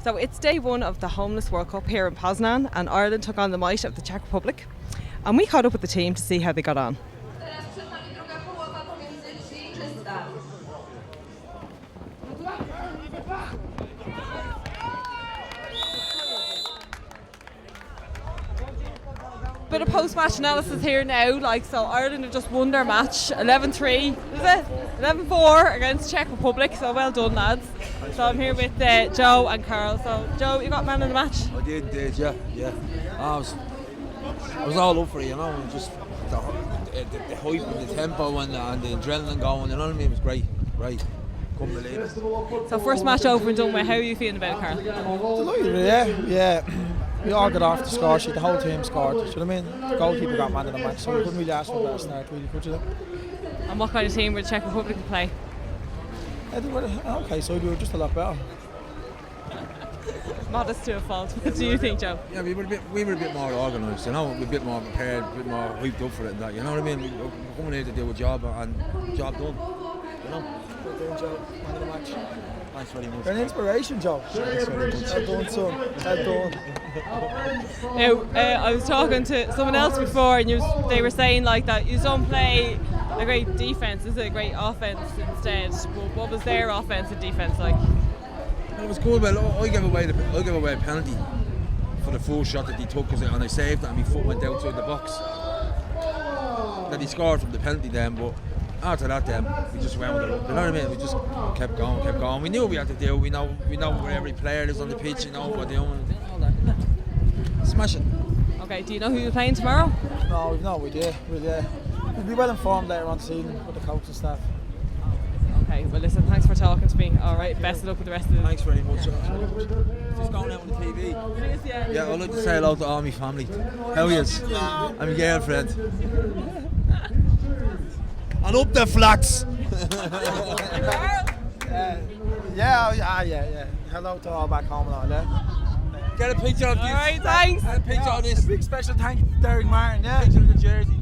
So it's day one of the Homeless World Cup here in Poznan, and Ireland took on the Mate of the Czech Republic. And we caught up with the team to see how they got on. Bit of post-match analysis here now. So Ireland have just won their match 11-3, is it? 11-4 against Czech Republic. So well done, lads. So I'm here with Joe and Carl. So Joe, you got man of the match? I did, yeah. I was all up for it, just the hype and the tempo and the adrenaline going. You know what I mean? It was great. Couldn't believe it. So first match over and done with. How are you feeling about it, Carl? Delighted, yeah. We all got off the score sheet, the whole team scored. Do you know what I mean? The goalkeeper got man of the match, so we couldn't really ask for a better start, really, could you? And what kind of team were the Czech Republic to play? I think okay, so we were just a lot better. Modest to a fault. What do you think, Joe? Yeah, we were a bit more organised, we were a bit more prepared, a bit more hyped up for it and that, you know what I mean? We were coming here to do a job and job done, Well done, Joe, man of the match. Thanks very much. You're an inspiration, Joe. Thanks very much. Well done, son. Well done. Now, I was talking to someone else before, and they were saying that you don't play a great defence, is it? A great offence instead. But what was their offence and defence like? It was cool, but I gave away a penalty for the full shot that he took, and I saved it, and my foot went outside the box. That he scored from the penalty then, but after that then we just wound it up. You know what I mean? We just kept going. We knew what we had to do. We know where every player is on the pitch. You know what they're doing. All that. Smash it. Okay. Do you know who you're playing tomorrow? No, we've no idea. We'll be well informed later on season with the coach and staff. Okay, well listen, thanks for talking to me. Alright, best of luck with the rest of the Thanks very much. Just going out on the TV. It is, yeah. Yeah, I'd like to say hello to all my family. How are you? I'm your girlfriend. And up the flats! Yeah. Hello to all back home and all that. Get a picture of this. Alright, thanks. Get a picture of this. Big special thank you to Derek Martin, yeah. Picture of the jersey.